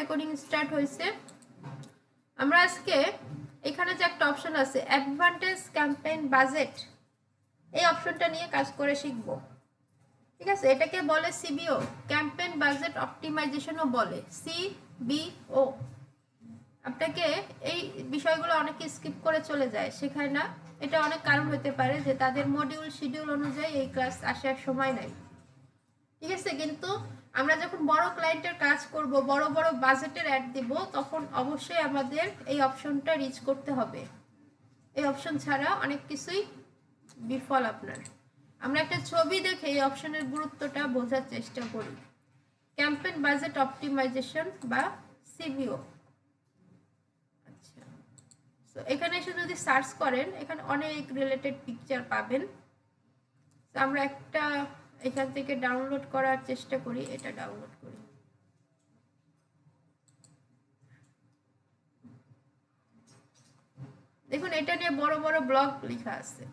Recording start হয়েছে। আমরা আজকে এখানে যে একটা অপশন আছে অ্যাডভান্টেজ ক্যাম্পেইন বাজেট, এই অপশনটা নিয়ে কাজ করে শিখবো। ঠিক আছে, এটাকে বলে সিবিও, ক্যাম্পেইন বাজেট অপটিমাইজেশনও বলে, সিবিও। আপনাকে এই বিষয়গুলো অনেকে স্কিপ করে চলে যায়, শেখায় না। এটা অনেক কারণ হতে পারে যে তাদের মডিউল শিডিউল অনুযায়ী এই ক্লাস আসার সময় নাই। ঠিক আছে, কিন্তু আমরা যখন বড় ক্লায়েন্টের কাজ করব, বড় বড় বাজেটের অ্যাড দিব, তখন অবশ্যই আমাদের এই অপশনটা রিচ করতে হবে। এই অপশন ছাড়া অনেক কিছুই বিফল আপনার। আমরা একটা ছবি দেখে এই অপশনের গুরুত্বটা বোঝার চেষ্টা করি। ক্যাম্পেইন বাজেট অপটিমাইজেশন বা সিবিও। আচ্ছা, তো এখানে এসে যদি সার্চ করেন, এখানে অনেক রিলেটেড পিকচার পাবেন। আমরা একটা এখান থেকে ডাউনলোড করার চেষ্টা করি, এটা ডাউনলোড করি। দেখুন, এটা নিয়ে বড় বড় ব্লগ লেখা আছে,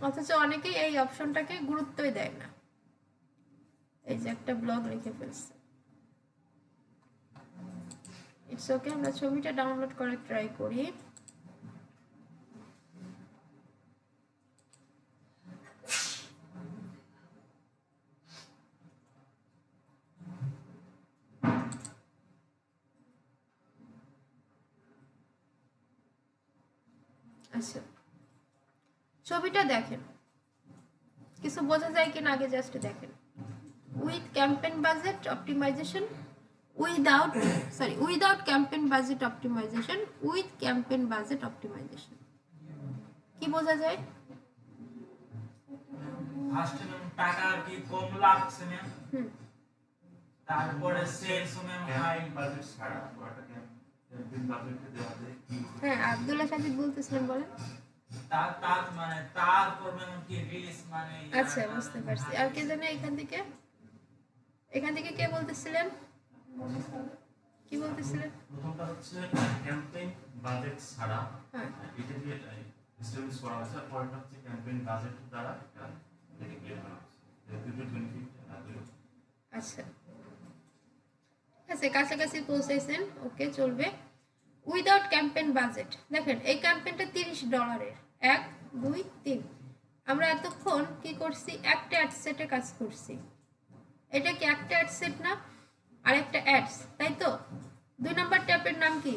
অথচ অনেকেই এই অপশনটাকে গুরুত্বই দেয় না। এই যে একটা ব্লগ লিখে ফেলছে। ইটস ওকে, আমরা ছবিটা ডাউনলোড করে ট্রাই করি। আচ্ছা, ছবিটা দেখেন, কিছু বোঝা যায় কিনা আগে জাস্ট দেখেন। With campaign budget optimisation, without campaign budget optimisation, with campaign budget optimisation. কি বোঝা যায়? ফার্স্ট টাকা কি কম লাগছে না, তারপরে সেলস ম্যাম হাই বাজেট ছাড়া ক্যাম্পেইন বাজেট দেওয়া যায়। হ্যাঁ, আব্দুল্লাহ সাজিদ বলতেছিলেন, বলেন। তার মানে তারপর ম্যাম কি রিলিজ মানে আচ্ছা, বুঝতে পারছি। আর কে জানে এখান থেকে কে বলতেছিলেন, কি বলতেছিলেন? প্রথমটা হচ্ছে ক্যাম্পেইন বাজেট ছাড়া, হ্যাঁ, এটা দিয়ে এস্টাবলিশ করা হয়েছে। আর পরেরটা হচ্ছে ক্যাম্পেইন বাজেট দ্বারা এটা ক্লিয়ার করা হয়েছে। দুটো বেনিফিট আচ্ছা, ঠিক আছে, কাছাকাছি পৌঁছাইছেন, ওকে, চলবে। উইদাউট ক্যাম্পেইন বাজেট, দেখেন এই ক্যাম্পেইনটা $30, 1 2 3। আমরা এতক্ষণ কি করছি? একটা অ্যাড সেটে কাজ করছি। এটা কি একটা অ্যাড সেট না? আর একটা অ্যাডস, তাই তো? 2 নাম্বার ট্যাপের নাম কি?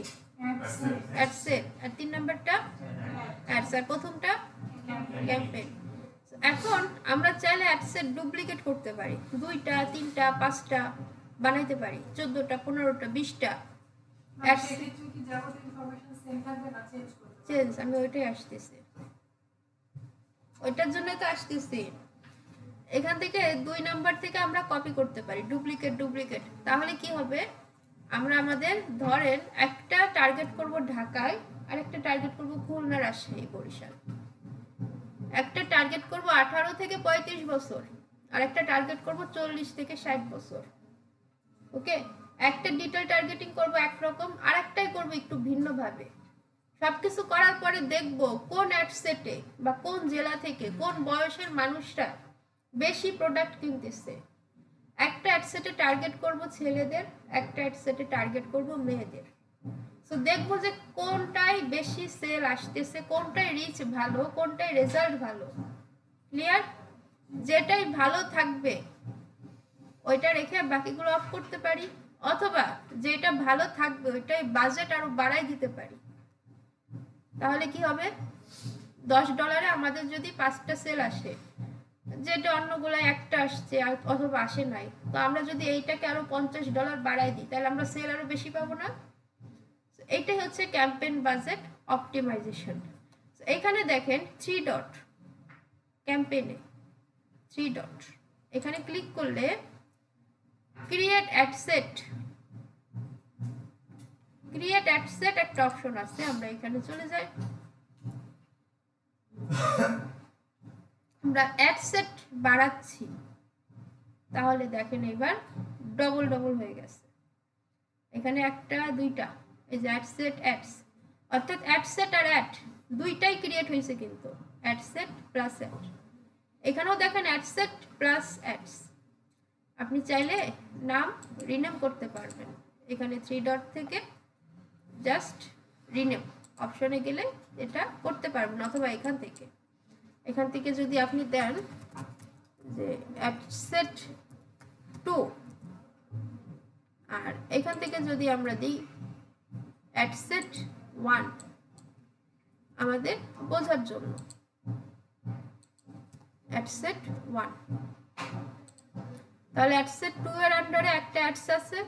Ad set. আর 3 নাম্বারটা অ্যাডস, আর প্রথমটা ক্যাম্পেইন। এখন আমরা চাইলে অ্যাড সেট ডুপ্লিকেট করতে পারি, 2টা 3টা 5টা বানাইতে পারি, 14টা 15টা 20টা চেঞ্জ। আমি ওইটাই আসতেছি, ওইটার জন্য তো আসতেছি। এখান থেকে 2 নাম্বার থেকে আমরা কপি করতে পারি, ডুপ্লিকেট। তাহলে কি হবে? আমরা আমাদের ধরেন একটা টার্গেট করব ঢাকায়, আর একটা টার্গেট করব খুলনা, রাজশাহী, বরিশাল। একটা টার্গেট করব 18 থেকে 35 বছর, আর একটা টার্গেট করব 40 থেকে 60 বছর। ওকে, একটা ডিটেল টার্গেটিং করব একরকম, আর একটাই করব একটু ভিন্নভাবে। সবকিছু করার পরে দেখব কোন অ্যাড সেটে বা কোন জেলা থেকে কোন বয়সের মানুষরা বেশি প্রোডাক্ট কিনতেছে। একটা অ্যাড সেটে টার্গেট করব ছেলেদের, একটা অ্যাড সেটে টার্গেট করব মেয়েদের। সো দেখবো যে কোনটাই বেশি সেল আসতেছে, কোনটাই রিচ ভালো, কোনটাই রেজাল্ট ভালো। ক্লিয়ার? যেটাই ভালো থাকবে ওইটা রেখে বাকিগুলো অফ করতে পারি, অথবা যেটা ভালো থাকবে ওইটাই বাজেট আরো বাড়াই দিতে পারি। তাহলে কি হবে? $10 আমাদের যদি 5টা সেল আসে, যেটা অন্যগুলো একটা আসছে অথবা আসে নাই, তো আমরা যদি এইটাকে আরো $50 বাড়াই দিই, তাহলে আমরা সেল আরো বেশি পাবো না? এইটাই হচ্ছে ক্যাম্পেইন বাজেট অপটিমাইজেশন। এখানে দেখেন 3 ডট, ক্যাম্পেইনে 3 ডট, এখানে ক্লিক করলে ক্রিয়েট অ্যাড সেট একটা অপশন আছে। আমরা এখানে চলে যাই, আমরা অ্যাড সেট বাড়াচ্ছি, তাহলে দেখেন এবার ডবল হয়ে গেছে। এখানে একটা 2টা, এই যে অ্যাড সেট অ্যাডস, অর্থাৎ অ্যাড সেট আর অ্যাড দুইটাই ক্রিয়েট হয়েছে, কিন্তু অ্যাড সেট প্লাস অ্যাড। এখানেও দেখেন অ্যাড সেট প্লাস অ্যাডস। আপনি চাইলে নাম রিনেম করতে পারবেন, এখানে 3 ডট থেকে জাস্ট রিনেম অপশনে গেলে এটা করতে পারবেন, অথবা এখান থেকে যদি আপনি দেন যে অ্যাডসেট 2, আর এখান থেকে যদি আমরা দিই অ্যাডসেট 1 আমাদের বোঝার জন্য, অ্যাডসেট 1, তাহলে অ্যাডসেট 2 এর আন্ডারে একটা অ্যাডস আছে,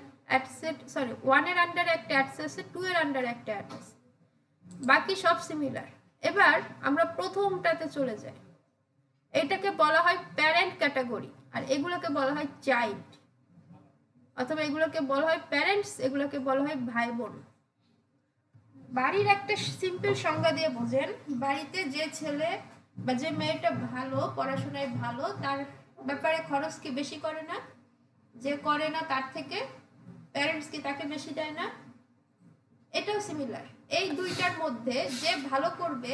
1 এর আন্ডারে একটা অ্যাডস আছে, 2 এর আন্ডারে একটা অ্যাডস আছে, বাকি সব সিমিলার। এবার আমরা প্রথমটাতে চলে যাই, এটাকে বলা হয় প্যারেন্ট ক্যাটাগরি, আর এগুলোকে বলা হয় চাইল্ড, অথবা এগুলোকে বলা হয় প্যারেন্টস, এগুলোকে বলা হয় ভাই বোন। বাড়ির একটা সিম্পল সংজ্ঞা দিয়ে বোঝেন, বাড়িতে যে ছেলে বা যে মেয়েটা ভালো পড়াশোনায় ভালো, তার ব্যাপারে খরচ কি বেশি করে না? যে করে না তার থেকে প্যারেন্টস কি তাকে বেশি দেয় না? এটাও সিমিলার। এই দুইটার মধ্যে যে ভালো করবে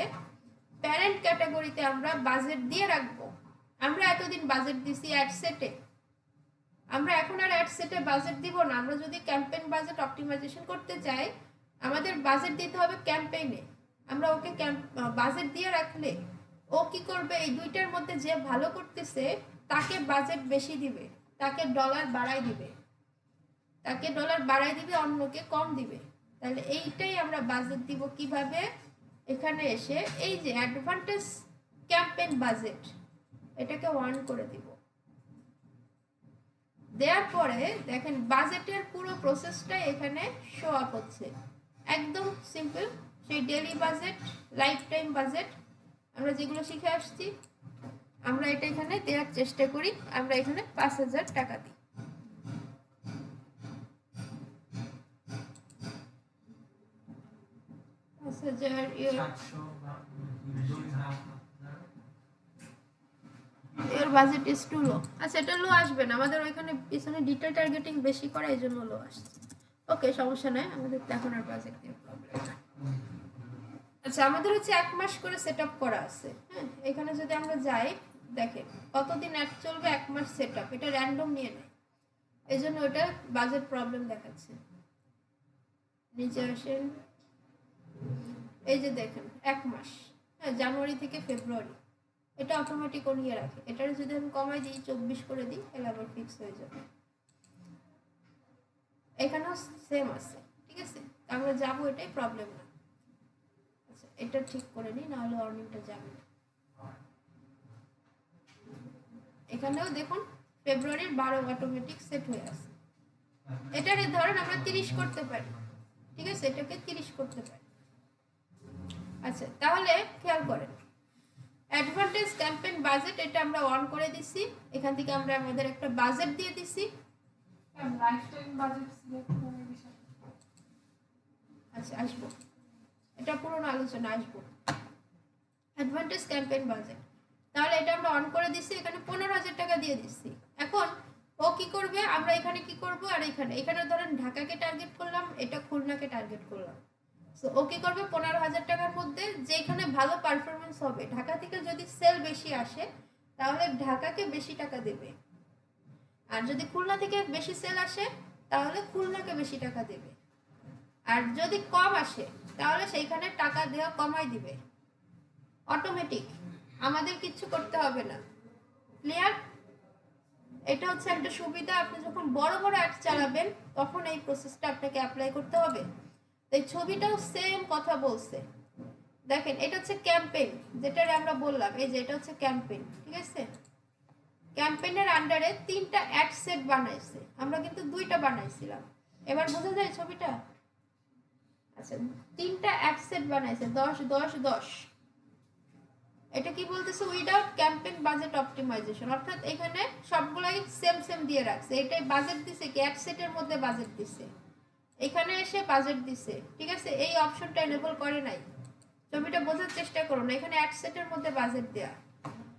প্যারেন্ট ক্যাটাগরিতে আমরা বাজেট দিয়ে রাখবো। আমরা এতদিন বাজেট দিছি অ্যাডসেটে, আমরা এখন আর অ্যাডসেটে বাজেট দিব না। আমরা যদি ক্যাম্পেইন বাজেট অপটিমাইজেশন করতে চাই, আমাদের বাজেট দিতে হবে ক্যাম্পেইনে। আমরা ওকে বাজেট দিয়ে রাখলে ও কি করবে, এই দুইটার মধ্যে যে ভালো করতেছে তাকে বাজেট বেশি দিবে, তাকে ডলার বাড়াই দিবে, অন্যকে কম দিবে। তাহলে এইটাই আমরা বাজেট দিব কিভাবে? এখানে এসে এই যে অ্যাডভান্টেজ ক্যাম্পেইন বাজেট, এটাকে 1 করে দিব। দেওয়ার পরে দেখেন বাজেটের পুরো প্রসেসটা এখানে শো আপ হচ্ছে, একদম সিম্পল। সেই daily budget, life time budget, আমরা যেগুলো শিখে আসছি, আমরা এটা এখানে দেওয়ার চেষ্টা করি। আমরা এখানে 5,000 টাকা দিই। Your budget is too low. আচ্ছা, এটা লো আসবে না, আমাদের ওইখানে পিছনে ডিটেল টার্গেটিং বেশি করে, এই জন্য লো আসছে। ওকে, সমস্যা নাই, আমাদের এখন আর বাজেট নিয়ে প্রবলেম না। আচ্ছা, আমাদের হচ্ছে 1 মাস করে সেট আপ করা আছে। হ্যাঁ, এখানে যদি আমরা যাই, দেখেন কতদিন অ্যাড চলবে, 1 মাস সেট আপ, এটা র্যান্ডম নিয়ে নেয়, এই জন্য ওটা বাজেট প্রবলেম দেখাচ্ছে। নিচে আসেন, এই যে দেখেন 1 মাস, হ্যাঁ, জানুয়ারি থেকে ফেব্রুয়ারি, এটা অটোমেটিক ও নিয়ে রাখে। এটার যদি আমি কমাই দিই, 24 করে দিই, তাহলে আবার ফিক্স হয়ে যাবে। এখানেও সেম আছে, ঠিক আছে, আমরা যাবো, এটাই প্রবলেম না। আচ্ছা, এটা ঠিক করে নিই, নাহলে অর্নিংটা যাবে না। এখানেও দেখুন ফেব্রুয়ারির 12 অটোমেটিক সেট হয়ে আছে। এটারে ধরেন আমরা 30 করতে পারি, ঠিক আছে, এটাকে 30 করতে পারি। আচ্ছা, তাহলে খেয়াল করেন, অ্যাডভান্টেজ ক্যাম্পেইন বাজেট এটা আমরা অন করে দিছি। এখান থেকে আমরা আমাদের একটা বাজেট দিয়ে দিছি, লাইফ টাইম বাজেট সিলেক্ট করে বিষয়। আচ্ছা, আসবো, এটা পুরনো আলোচনা আসবো। অ্যাডভান্টেজ ক্যাম্পেইন বাজেট, তাহলে এটা আমরা অন করে দিছি, এখানে 15,000 টাকা দিয়ে দিচ্ছি। এখন ও কি করবে, আমরা এখানে কি করব, আর এখানে ধরেন ঢাকাকে টার্গেট করলাম, এটা খুলনাকে টার্গেট করলাম। সো ও কি করবে, 15,000 টাকার মধ্যে যেখানে ভালো পারফরমেন্স হবে, ঢাকা থেকে যদি সেল বেশি আসে তাহলে ঢাকাকে বেশি টাকা দেবে, আর যদি খুলনা থেকে বেশি সেল আসে তাহলে খুলনাকে বেশি টাকা দেবে, আর যদি কম আসে তাহলে সেইখানে টাকা দেওয়া কমাই দিবে। অটোমেটিক, আমাদের কিছু করতে হবে না। ক্লিয়ার? এটা হচ্ছে একটা সুবিধা। আপনি যখন বড় বড় অ্যাড চালাবেন তখন এই প্রসেসটা আপনাকে অ্যাপ্লাই করতে হবে। এই ছবিটাও সেম কথা বলছে। দেখেন, এটা হচ্ছে ক্যাম্পেইন, যেটা আমরা বললাম, এই যে এটা হচ্ছে ক্যাম্পেইন, ঠিক আছে। ক্যাম্পেইনের আন্ডারে 3টা অ্যাড সেট বানাইছে, আমরা কিন্তু 2টা বানাইছিলাম। এবার বোঝা যায় ছবিটা? আচ্ছা, 3টা অ্যাড সেট বানাইছে, 10 10 10। এটা কি বলতেছে, উইদাউট ক্যাম্পেইন বাজেট অপটিমাইজেশন, অর্থাৎ এখানে সবগুলাই সেম দিয়ে রাখছে। এটাই বাজেট দিছে, কি অ্যাড সেটের মধ্যে বাজেট দিছে, এখানে এসে বাজেট দিছে, ঠিক আছে। এই অপশনটা এনেবল করে নাই। ছবিটা বোঝার চেষ্টা করুন, এখানে অ্যাড সেটের মধ্যে বাজেট দেওয়া,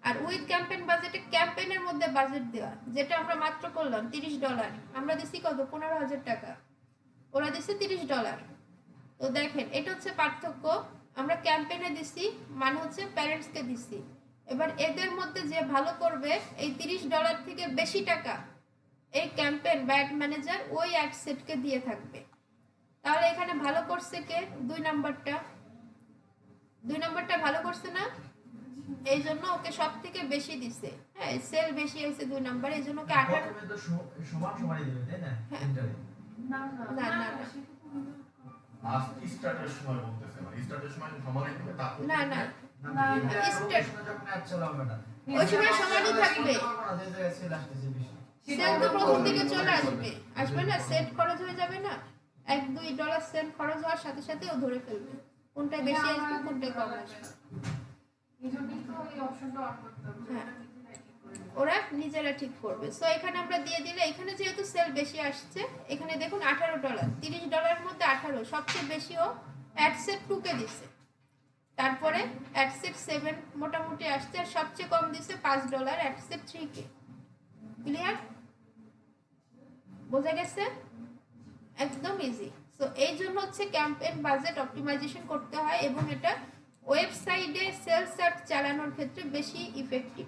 আর উইথ ক্যাম্পেইন বাজেটে ক্যাম্পেইনের মধ্যে বাজেট দেওয়া, যেটা আমরা মাত্র করলাম $30। আমরা দিছি কত, 15,000 টাকা, ওরা দিছে $30। তো দেখেন, এটা হচ্ছে পার্থক্য। আমরা ক্যাম্পেইনে দিছি, মানে হচ্ছে প্যারেন্টসকে দিছি। এবার এদের মধ্যে যে ভালো করবে, এই $30 থেকে বেশি টাকা এই ক্যাম্পেইন বা অ্যাড ম্যানেজার ওই অ্যাড সেটকে দিয়ে থাকবে। তাহলে এখানে ভালো করছে কে? 2 নাম্বারটা ভালো করছে না? এই জন্য ওকে সব থেকে বেশি দিছে। হ্যাঁ, সেল বেশি হয়েছে 2 নাম্বার, এই জন্য ওকে 18। প্রথমে তো সমান সমানই দিবে তাই না? হ্যাঁ। তিনটারে। না না না, না না, না না। সেটা তো হলো। স্টার্টের সময় বলতেছে, মানে স্টার্টের সময় সমানে দিবে, তারপর না, না, না, না, তিনটা না, লোকেশনে যখন অ্যাড চালাবে না। ওই সময় সমানই থাকবে। যে জায়গায় সেল আসতেছে বেশি। সেল তো প্রথম দিকে চলে আসবে, আসবে না? সেট খরচ হয়ে যাবে না? $1-2 সেল খরচ হওয়ার সাথে সাথে ও ধরে ফেলবে কোনটা বেশি আসবে কোনটা কম আসবে। এই জন্যই তো এই অপশনটা অন করতে হবে। হ্যাঁ। ওটা নিজেরাই ঠিক করে নেবে। ওরা নিজেরা ঠিক করবে। সো এখানে আমরা দিয়ে দিলে, এখানে যেহেতু সেল বেশি আসছে, এখানে দেখুন $18, $30 মধ্যে 18 সবচেয়ে বেশি ও অ্যাডসেট 2 কে দিছে। তারপরে অ্যাডসেট 7 মোটামুটি আসছে, আর সবচেয়ে কম দিছে $5 অ্যাডসেট 3 কে। ক্লিয়ার? বোঝা গেছে? একদম ইজি। সো এই জন্য হচ্ছে ক্যাম্পেইন বাজেট অপটিমাইজেশন করতে হয়, এবং এটা ওয়েবসাইটে সেলস অ্যাড চালানোর ক্ষেত্রে বেশি ইফেক্টিভ।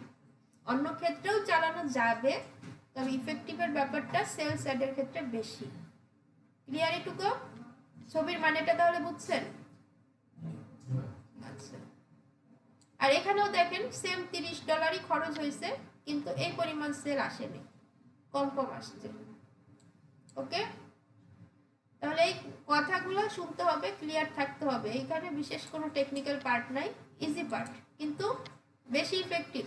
অন্য ক্ষেত্রেও চালানো যাবে, তবে ইফেক্টিভের ব্যাপারটা সেলস অ্যাডের ক্ষেত্রে বেশি। ক্লিয়ার এটুকু? ছবির মানেটা তাহলে বুঝছেন? আচ্ছা, আর এখানেও দেখেন সেম $30 খরচ হয়েছে, কিন্তু এই পরিমাণ সেল আসেনি, কম কম আসছে। ওকে, তাহলে এই কথাগুলো শুনতে হবে, ক্লিয়ার থাকতে হবে। এইখানে বিশেষ কোনো টেকনিক্যাল পার্ট নাই, ইজি পার্ট, কিন্তু বেশি ইফেক্টিভ।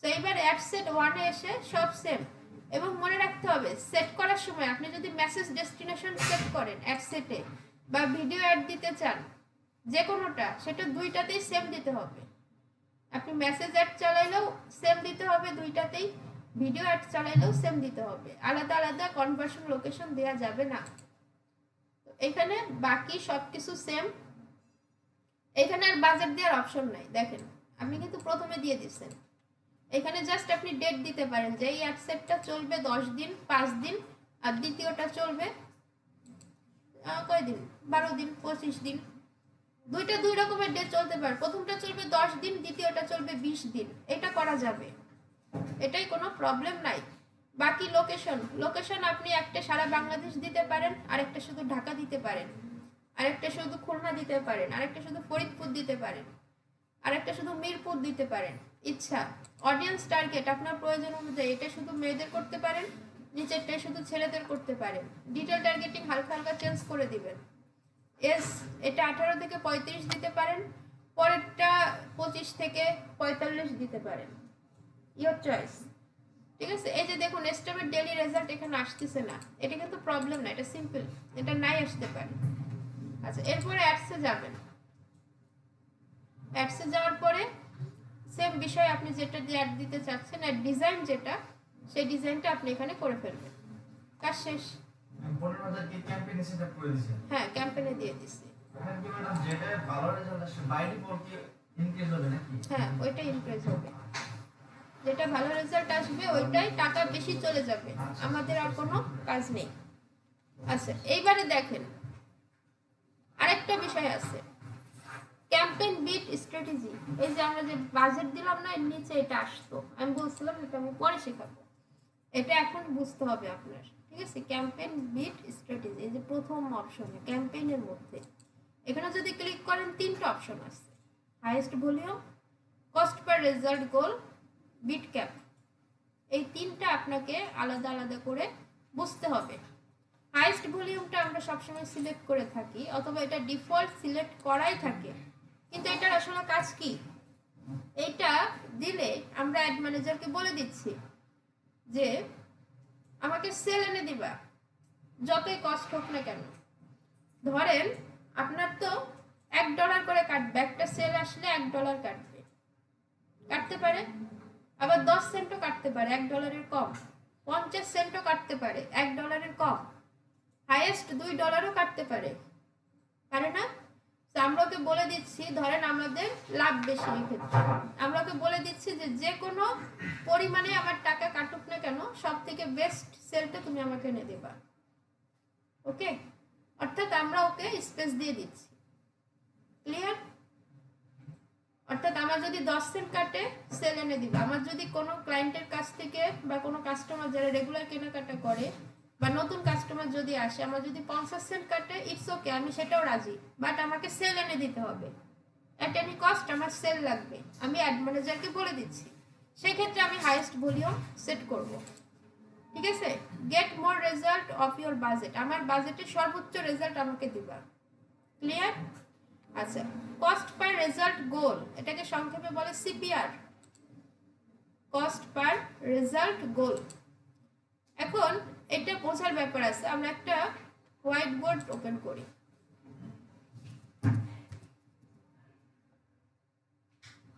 তো এইবার অ্যাড সেট 1-এ এসে সব সেম, এবং মনে রাখতে হবে সেট করার সময় আপনি যদি মেসেজ ডেস্টিনেশন সেট করেন অ্যাড সেটে, বা ভিডিও অ্যাড দিতে চান যে কোনোটা, সেটা দুইটাতেই সেম দিতে হবে। আপনি মেসেজ অ্যাড চালাইলেও সেম দিতে হবে দুইটাতেই, ভিডিও অ্যাড চালাইলেও সেম দিতে হবে, আলাদা আলাদা কনভার্সন লোকেশন দেওয়া যাবে না। এখানে বাকি সবকিছু সেম। এখানে আর বাজেট দেওয়ার অপশন নাই, দেখেন আপনি কিন্তু প্রথমে দিয়ে দিচ্ছেন। এখানে জাস্ট আপনি ডেট দিতে পারেন যে এই অ্যাডসেটটা চলবে 10 দিন, 5 দিন, আর দ্বিতীয়টা চলবে কয় দিন, 12 দিন, 25 দিন। দুইটা দুই রকমের ডেট চলতে পারে, প্রথমটা চলবে 10 দিন, দ্বিতীয়টা চলবে 20 দিন। এটা করা যাবে, এটাই কোনো প্রবলেম নাই। বাকি লোকেশন আপনি একটা সারা বাংলাদেশ দিতে পারেন, আরেকটা শুধু ঢাকা দিতে পারেন, আরেকটা শুধু খুলনা দিতে পারেন, আরেকটা শুধু ফরিদপুর দিতে পারেন, আরেকটা শুধু মিরপুর দিতে পারেন। ইচ্ছা, অডিয়েন্স টার্গেট আপনার প্রয়োজন অনুযায়ী এটা শুধু মেয়েদের করতে পারেন, নিচেরটাই শুধু ছেলেদের করতে পারেন। ডিটেল টার্গেটিং হালকা হালকা চেঞ্জ করে দিবেন। এটা 18 থেকে 35 দিতে পারেন, পরেরটা 25 থেকে 45 দিতে পারেন, ইয়োর চয়েস। ঠিক আছে? এই যে দেখুন স্টেপের ডেইলি রেজাল্ট এখানে আসতেছে না, এটা কিন্তু প্রবলেম না, এটা সিম্পল, এটা নাই আসতে পারে। আচ্ছা, এরপরে অ্যাডসে যাবেন। অ্যাডসে যাওয়ার পরে সেম বিষয়, আপনি যেটা দিয়ে অ্যাড দিতে চাচ্ছেন, অ্যাড ডিজাইন যেটা, সেই ডিজাইনটা আপনি এখানে করে ফেলবেন। কাজ শেষ। 15,000 কি ক্যাম্পেইন সেটআপ করে দিয়েছেন? হ্যাঁ, ক্যাম্পেইনে দিয়ে দিচ্ছি। এখন কি ম্যাডাম যেটা ভালো রেজাল্ট আসে বাই ডিফল্ট কি ইনক্রিজ হবে নাকি? হ্যাঁ, ওইটা ইনক্রিজ হবে, যেটা ভালো রেজাল্ট আসবে ওইটাই টাকা বেশি চলে যাবে, আমাদের আর কোনো কাজ নেই। আচ্ছা, এইবারে দেখেন আরেকটা বিষয় আছে, ক্যাম্পেইন বিট স্ট্র্যাটেজি। এই যে আমরা যে বাজেট দিলাম না, এর নিচে এটা আসতো, আমি বলছিলাম এটা আমি পরে শেখাবো, এটা এখন বুঝতে হবে আপনার। ঠিক আছে? ক্যাম্পেইন বিট স্ট্র্যাটেজি, এই যে প্রথম অপশনে ক্যাম্পেইনের মধ্যে, এখানে যদি ক্লিক করেন 3টা অপশন আছে, highest volume, cost per result goal, bid cap. এই 3টা আপনাকে আলাদা আলাদা করে বুঝতে হবে। হাইয়েস্ট ভলিউমটা আমরা সবসময় সিলেক্ট করে থাকি, অথবা এটা ডিফল্ট সিলেক্ট করাই থাকে, কিন্তু এটার আসলে কাজ কি? এইটা দিলে আমরা অ্যাড ম্যানেজারকে বলে দিচ্ছি যে আমাকে সেল এনে দিবা, যতই কস্ট হোক না কেন। ধরেন আপনার তো $1 করে কাটবে, একটা সেল আসলে $1 কাটবে, কাটতে পারে, আবার 10 সেন্টও কাটতে পারে $1 কম, 50 সেন্টও কাটতে পারে $1 কম, হাইয়েস্ট $2ও কাটতে পারে, পারে না? তো আমরা ওকে বলে দিচ্ছি, ধরেন আমাদের লাভ বেশি, এই ক্ষেত্রে আমরা ওকে বলে দিচ্ছি যে যে কোনো পরিমাণে আমার টাকা কাটুক না কেন, সব থেকে বেস্ট সেলটা তুমি আমাকে এনে দেবা। ওকে, অর্থাৎ আমরা ওকে স্পেস দিয়ে দিচ্ছি। ক্লিয়ার? অর্থাৎ আমার যদি 10 সেন্ট কাটে সেল এনে দিবে। আমার যদি কোনো ক্লায়েন্টের কাছ থেকে বা কোনো কাস্টমার যারা রেগুলার কেনাকাটা করে বা নতুন কাস্টমার যদি আসে, আমার যদি 50 সেন্ট কাটে ইটস ওকে, আমি সেটাও রাজি, বাট আমাকে সেল এনে দিতে হবে। অ্যাট এনি কস্ট আমার সেল লাগবে, আমি অ্যাড ম্যানেজারকে বলে দিচ্ছি। সেই ক্ষেত্রে আমি হাইয়েস্ট ভলিউম সেট করব। ঠিক আছে, get more result of your budget, আমার বাজেটের সর্বোচ্চ রেজাল্ট আমাকে দিবা। ক্লিয়ার? আচ্ছা, কস্ট পার রেজাল্ট গোল, এটাকে সংক্ষেপে বলে সিপিআর, কস্ট পার রেজাল্ট গোল। এখন এটা বোঝার ব্যাপার আছে, আমরা একটা হোয়াইট বোর্ড ওপেন করি।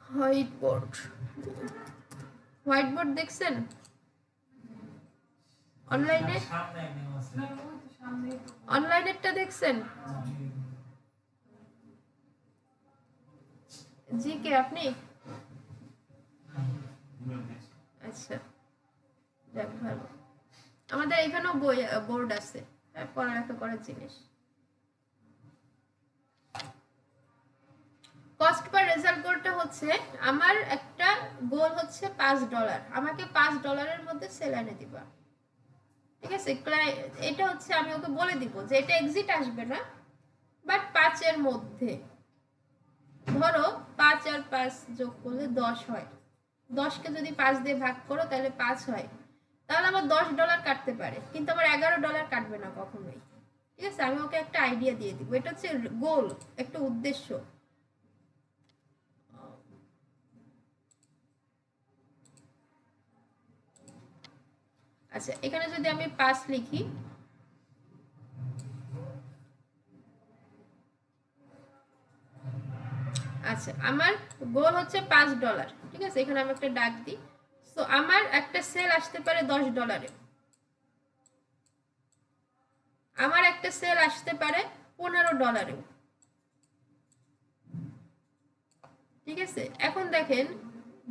হোয়াইট বোর্ড দেখছেন অনলাইনে? সামনে নেওয়া আছে। না, ওই তো সামনেই তো। অনলাইনেরটা দেখছেন? জি কে আপনি? আচ্ছা, যাক ভালো। আমাদের এখানেও বোর্ড আছে, পড়ালেখা করার জিনিস। কস্ট পার রেজাল্ট গোলটা হচ্ছে আমার একটা গোল হচ্ছে $5, আমাকে $5 মধ্যে সেল এনে দিবা। ঠিক আছে, এটা হচ্ছে আমি ওকে বলে দিব যে এটা এক্সিট আসবে না, বাট 5 এর মধ্যে। ধরো 5 আর 5 যোগ করলে 10 হয়, 10কে যদি 5 দিয়ে ভাগ করো তাহলে 5 হয়, তাহলে আমার $10 কাটতে পারে, কিন্তু আমার $11 কাটবে না কখনোই। ঠিক আছে, আমি ওকে একটা আইডিয়া দিয়ে দিব, এটা হচ্ছে গোল, একটা উদ্দেশ্য। আচ্ছা, এখানে যদি আমি 5 লিখি, আচ্ছা আমার গোল হচ্ছে $5। ঠিক আছে, এখানে আমি একটা ডাক দিই। সো আমার একটা সেল আসতে পারে $10, আমার একটা সেল আসতে পারে $15। ঠিক আছে, এখন দেখেন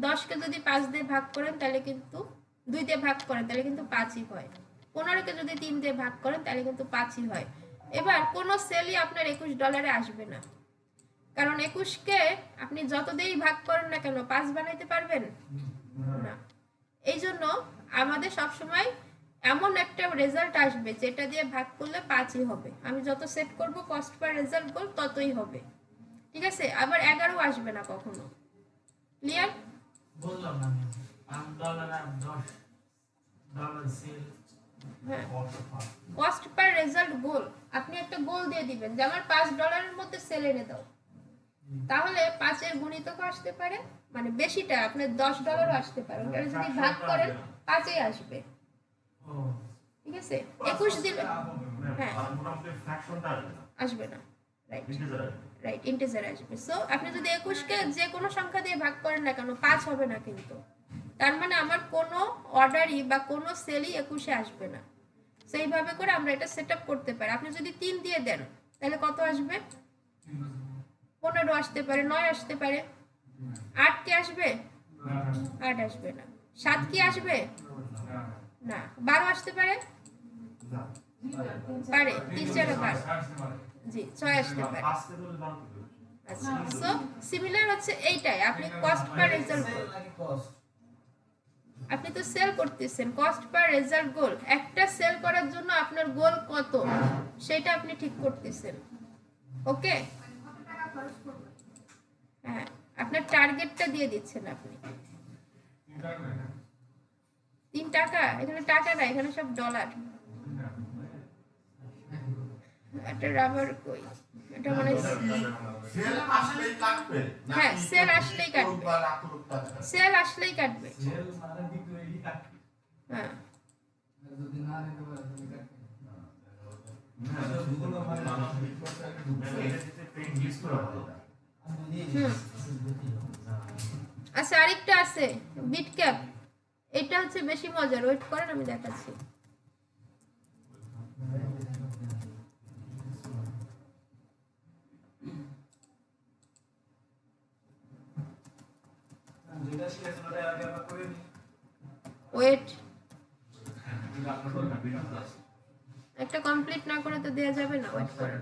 10কে যদি 5 দিয়ে ভাগ করেন তাহলে কিন্তু 2 দিয়ে ভাগ করেন তাহলে কিন্তু 5ই হয়, 15কে যদি 3 দিয়ে ভাগ করেন তাহলে কিন্তু 5ই হয়। এবার কোনো সেলই আপনার $21 আসবে না, কারণ 21কে আপনি যত দিয়েই ভাগ করেন না কেন 5 বানাইতে পারবেন না। এই জন্য আমাদের সবসময় এমন একটা রেজাল্ট আসবে যেটা দিয়ে ভাগ করলে 5ই হবে, আমি যত সেট করব কস্ট পার রেজাল্ট গোল ততই হবে। ঠিক আছে, আবার 11 আসবে না কখনো। ক্লিয়ার? বললাম না $5 আর $10 সেল। হ্যাঁ, কস্ট পার রেজাল্ট গোল, আপনি একটা গোল দিয়ে দিবেন যে আমার $5 মধ্যে সেল এনে দাও, তাহলে 5 এর গুণিতক আসতে পারে, মানে বেশিটা আপনার $10 আসতে পারে, ওটা যদি ভাগ করেন 5ই আসবে। ও ঠিক আছে, 21 দিলে হ্যাঁ মোটামুটি ফ্র্যাকশনটা আসবে না, আসবে না, রাইট ইন্টিজার আসবে। রাইট, ইন্টিজার আসবে। সো আপনি যদি 21কে যে কোনো সংখ্যা দিয়ে ভাগ করেন না কেন 5 হবে না কিন্তু, তার মানে আমার কোনো অর্ডারই বা কোনো সেলই 21-এ আসবে না। সেইভাবে করে আমরা এটা সেট আপ করতে পারি। আপনি যদি 3 দিয়ে দেন তাহলে কত আসবে? 15 আসতে পারে, 9 আসতে পারে। 8 কি আসবে? 8 আসবে না। 7 কি আসবে? না। 12 আসতে পারে? পারে, 3 4 12, জি 6 আসতে পারে। আসতে বলে দাম দিবে। আচ্ছা, সো সিমিলার হচ্ছে এইটাই, আপনি কস্ট পার রেজাল্ট সেল নাকি কস্ট? আপনি তো সেল করতেছেন, কস্ট পার রেজাল্ট গোল, একটা সেল করার জন্য আপনার গোল কত সেটা আপনি ঠিক করতেছেন। ওকে, হ্যাঁ আপনার টার্গেটটা দিয়ে দিচ্ছেন আপনি। 3 টাকা, এখানে টাকা না, এখানে সব ডলার। একটা রাবার কই, এটা মানে সেল আসলেই কাটবে, হ্যাঁ সেল আসলেই কাটবে, সেল আসলেই কাটবে। সেল মানে বিক্রি কাটবে। হ্যাঁ যদি না নিতে পারে তাহলে কাটবে। আচ্ছা, আরেকটা আছে বিট ক্যাপ, এটা হচ্ছে বেশি মজার, ওয়েট করেন আমি দেখাচ্ছি। যেটা শিখেছেন ওটা আগে আমরা করে নিই। ওয়েট, একটা কমপ্লিট না করে তো দেয়া যাবে না, ওয়েট করেন।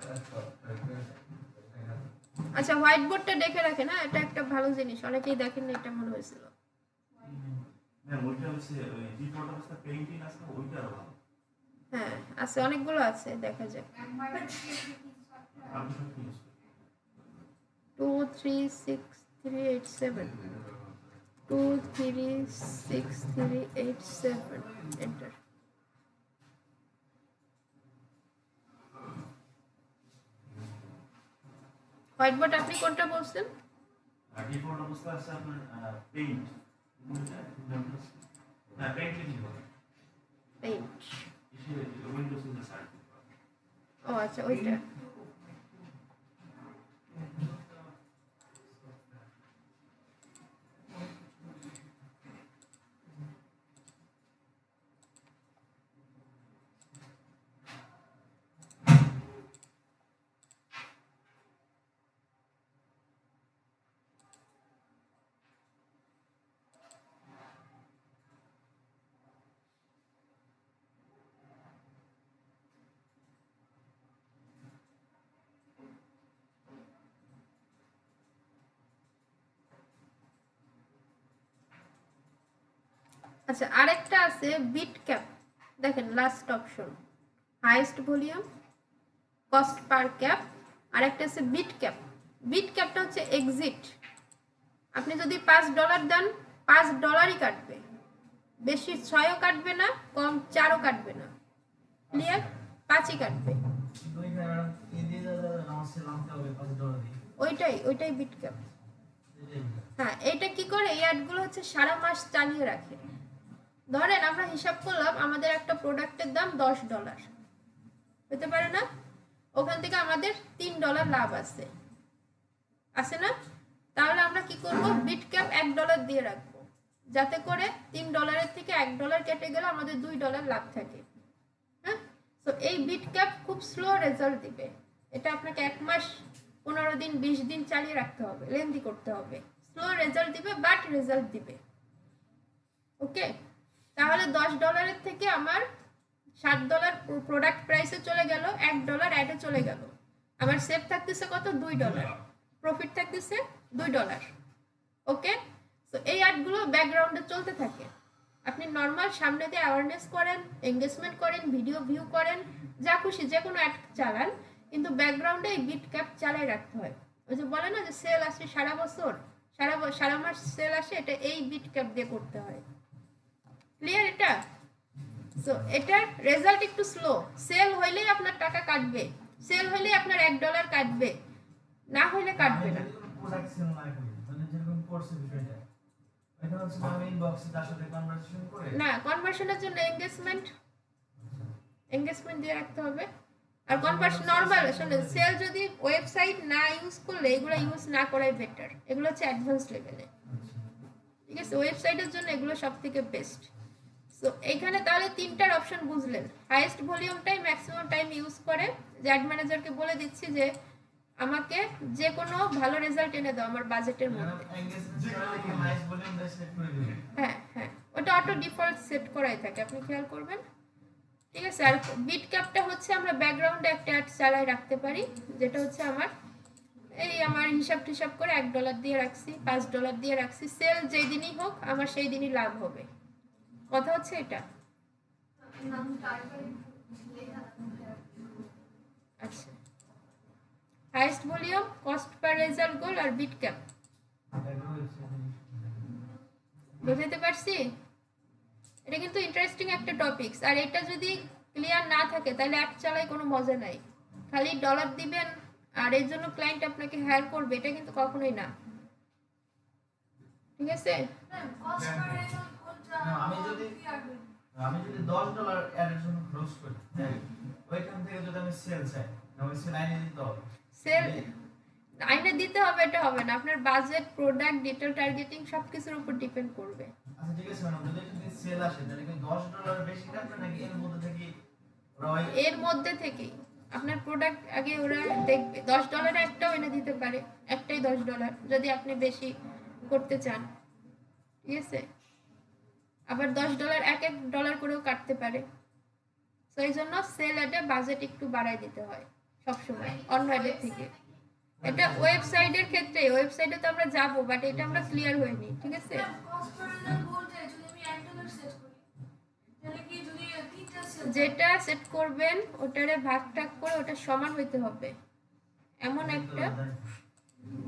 আচ্ছা হোয়াইট বোর্ডটা দেখে রাখেন, হ্যাঁ এটা একটা ভালো জিনিস, অনেকেই দেখেন না, এটা মনে হয়েছিল। ম্যাম ওইটা হচ্ছে ওই ডিফল্ট অবস্থা পেইন্টিং আছে না, ওইটা আরো ভালো। হ্যাঁ আছে, অনেকগুলো আছে, দেখা যাক। আমি সব ইউজ করি। 236387 236387 এন্টার। হোয়াইট বোর্ড আপনি কোনটা বলছেন? ডিফল্ট অবস্থা আছে আপনার পেইন্ট, হ্যাঁ পেইন্ট লিখে হবে, পেইন্ট। উইন্ডোজে যে সার্চ ও আচ্ছা ওইটা। আচ্ছা আরেকটা আছে বিট ক্যাপ, দেখেন last option, highest volume, cost পার ক্যাপ। আরেকটা আছে বিট ক্যাপ। বিট ক্যাপটা হচ্ছে এক্সিট, আপনি যদি $5 দেন $5ই কাটবে, বেশি 6ও কাটবে না, কম 4ও কাটবে না, ক্লিয়ার, 5ই কাটবে। কিন্তু ওইখানে ম্যাডাম এই যে আমার সেল আনতে হবে $5 দিয়ে, ওইটাই বিট ক্যাপ। এটাই হ্যাঁ এটা কি করে, এই অ্যাডগুলো হচ্ছে সারা মাস চালিয়ে রাখে। ধরেন আমরা হিসাব করলাম আমাদের একটা প্রোডাক্টের দাম $10 হতে পারে না, ওখান থেকে আমাদের $3 লাভ আছে না? তাহলে আমরা কি করব, বিট ক্যাপ $1 দিয়ে রাখবো, যাতে করে $3 থেকে $1 কেটে গেলে আমাদের $2 লাভ থাকে। হ্যাঁ, তো এই বিট ক্যাপ খুব স্লো রেজাল্ট দিবে, এটা আপনাকে 1 মাস 15 দিন 20 দিন চালিয়ে রাখতে হবে, লেন্দি করতে হবে, স্লো রেজাল্ট দিবে বাট রেজাল্ট দিবে। ওকে, তাহলে $10 থেকে আমার $7 প্রোডাক্ট প্রাইসে চলে গেল, $1 অ্যাডে চলে গেল, আমার সেভ থাকতেছে কত, $2, প্রফিট থাকতেছে $2। ওকে, তো এই অ্যাডগুলো ব্যাকগ্রাউন্ডে চলতে থাকে, আপনি নর্মাল সামনে দিয়ে অ্যাওয়ারনেস করেন, এঙ্গেজমেন্ট করেন, ভিডিও ভিউ করেন, যা খুশি যে কোনো অ্যাড চালান, কিন্তু ব্যাকগ্রাউন্ডে এই বিট ক্যাপ চালিয়ে রাখতে হয়। ওই যে বলে না যে সেল আসে সারা বছর, সারা মাস সেল আসে, এটা এই বিট ক্যাপ দিয়ে করতে হয়। ক্লিয়ার এটা? সো এটার রেজাল্ট একটু স্লো, সেল হইলেই আপনার টাকা কাটবে, সেল হইলেই আপনার $1 কাটবে, না হইলে কাটবে না। প্রোডাক্ট সেল না করি, মানে যেরকম কোর্সে বিষয়টা এটা হচ্ছে আমি ইনবক্সে তার সাথে কনভারসেশন করে না, কনভার্সনের জন্য এঙ্গেজমেন্ট দিয়ে রাখতে হবে। আর কনভার্সন নরমাল, আসলে সেল যদি ওয়েবসাইট না ইউজ করলে, এগুলো ইউজ না করাই বেটার, এগুলো হচ্ছে অ্যাডভান্স লেভেলে। ঠিক আছে, ওয়েবসাইটের জন্য এগুলো সবথেকে বেস্ট। সো এইখানে তাহলে 3টার অপশন বুঝলেন, হাইয়েস্ট ভলিউমটাই ম্যাক্সিমাম টাইম ইউজ করে, যে অ্যাড ম্যানেজারকে বলে দিচ্ছি যে আমাকে যে কোনো ভালো রেজাল্ট এনে দাও আমার বাজেটের মধ্যে। হ্যাঁ হ্যাঁ, ওটা অটো ডিফল্ট সেট করাই থাকে, আপনি খেয়াল করবেন। ঠিক আছে, আর বিট ক্যাপটা হচ্ছে আমরা ব্যাকগ্রাউন্ডে একটা অ্যাড চালাই রাখতে পারি, যেটা হচ্ছে আমার হিসাব করে $1 দিয়ে রাখছি, $5 দিয়ে রাখছি, সেল যেই দিনই হোক আমার সেই দিনই লাভ হবে। কথা হচ্ছে এটা। আচ্ছা, highest volume, cost per result goal আর বিট ক্যাপ, বুঝতে পারছি? এটা কিন্তু ইন্টারেস্টিং একটা টপিকস, আর এটা যদি ক্লিয়ার না থাকে তাহলে অ্যাড চালাই কোনো মজা নাই, খালি ডলার দিবেন আর এর জন্য ক্লায়েন্ট আপনাকে হায়ার করবে, এটা কিন্তু কখনোই না। ঠিক আছে, আমি যদি $10 অ্যাডের জন্য খরচ করি, ওইখান থেকে যদি আমি সেল চাই, আমি সেল আইনে দিতে হবে, সেল আইনে দিতে হবে এটা হবে না, আপনার বাজেট, প্রোডাক্ট, ডিটেল টার্গেটিং সবকিছুর উপর ডিপেন্ড করবে। আচ্ছা ঠিক আছে ম্যাডাম, যদি সেল আসে তাহলে কি $10 বেশি কাটবে নাকি এর মধ্যে থেকেই আপনার প্রোডাক্ট আগে ওরা দেখবে, $10 একটাও এনে দিতে পারে, একটাই $10 যদি আপনি বেশি করতে চান। ঠিক আছে, আবার $10 $1 করেও কাটতে পারে। তো এই জন্য সেল অ্যাডে বাজেট একটু বাড়াই দিতে হয় সবসময় অন্য অ্যাডের থেকে। এটা ওয়েবসাইটের ক্ষেত্রে, ওয়েবসাইটে তো আমরা যাব, বাট এটা আমরা ক্লিয়ার হয়নি, ঠিক আছে? কস্ট পার রেজাল্ট গোলটা যদি আমি $1 সেট করি তাহলে কি যদি তিনটা সেল যেটা সেট করবেন ওটারে ভাগ টাগ করে ওটা সমান হইতে হবে, এমন একটা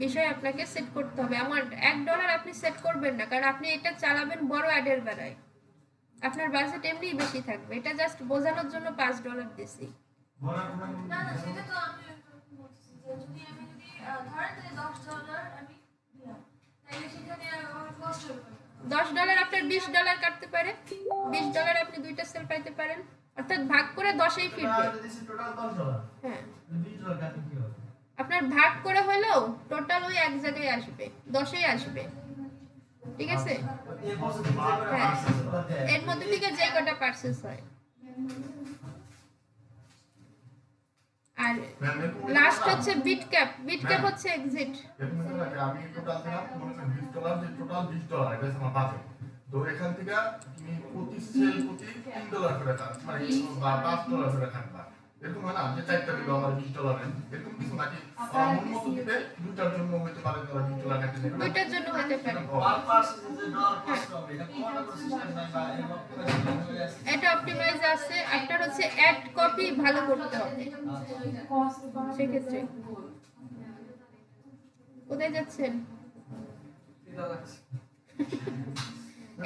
বিষয় আপনাকে সেট করতে হবে। এমন $1 আপনি সেট করবেন না, কারণ আপনি এটা চালাবেন বড় অ্যাডের বেলায়, আপনার বাজেট এমনিই বেশি থাকবে। এটা জাস্ট বোঝানোর জন্য $5 দিছি। না না সেটা তো আমি বলছি যে যদি আমি ধরেন যে $10 আমি দিলাম তাহলে সেখানে আমার কস্ট হবে $10 আপনার $20 কাটতে পারে, $20 আপনি দুইটা সেল পাইতে পারেন, অর্থাৎ ভাগ করে 10এই ফিরবে। টোটাল $10, হ্যাঁ, $20 কাটে কি হবে? আপনার ভাগ করে হলেও টোটাল ওই এক জায়গায় আসবে, 10এই আসবে, ঠিক আছে? এর মধ্যে থেকে যে কটা হ্যাঁ। পার্সেন্ট ওটা দেয়। এর মধ্যে থেকে যে কটা পার্সেস হয়। আর লাস্ট হচ্ছে বিট ক্যাপ, বিট ক্যাপ হচ্ছে এক্সিট। আমি টোটাল দিলাম মনে করেন $20, যে টোটাল $20 এটা হচ্ছে আমার বাজেট। তো এখান থেকে তুমি প্রতি সেল প্রতি $3 করে কাট, মানে বা $5 করে কাটবা। এরকম হয় না যে চারটা দিল আমার $20 এরকম কিছু নাকি মন মতো দিবে, দুটার জন্য হইতে পারে তারা $20 কাটতে দেবে। দুইটার জন্য হতে পারে। পার পার্সেন্ট যে ডলার কস্ট হবে এটা কোনটা করে সিস্টেম নাই বা এর মধ্যে এটা অপটিমাইজ আছে। আপনার হচ্ছে অ্যাড কপি ভালো করতে হবে কস্ট পার সেক্ষেত্রে। কোথায় যাচ্ছেন?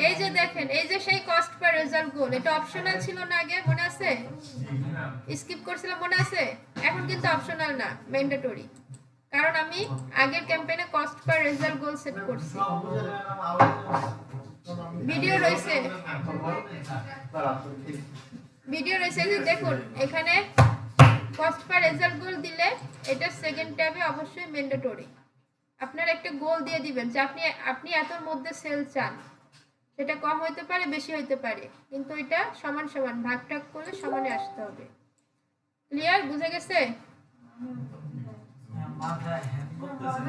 এই যে দেখেন, এই যে সেই কস্ট পার রেজাল্ট গোল, এটা অপশনাল ছিল না আগে, মনে আছে? স্কিপ করছিলাম, মনে আছে? এখন কিন্তু অপশনাল না, ম্যান্ডেটরি, কারণ আমি আগের ক্যাম্পেইনে cost per result goal set করছি। সব বুঝে নেন আবার ভিডিও রয়েছে, ভিডিও রয়েছে, এই যে দেখুন এখানে কস্ট পার রেজাল্ট গোল দিলে এটা সেকেন্ড ট্যাবে অবশ্যই ম্যান্ডেটরি। আপনার একটা গোল দিয়ে দিবেন যে আপনি এতর মধ্যে সেল চান, সেটা কম হইতে পারে বেশি হইতে পারে, কিন্তু এটা সমান সমান ভাগ টাগ করলে সমানে আসতে হবে। ক্লিয়ার? বুঝে গেছে? মাথায় হ্যাং করতেছে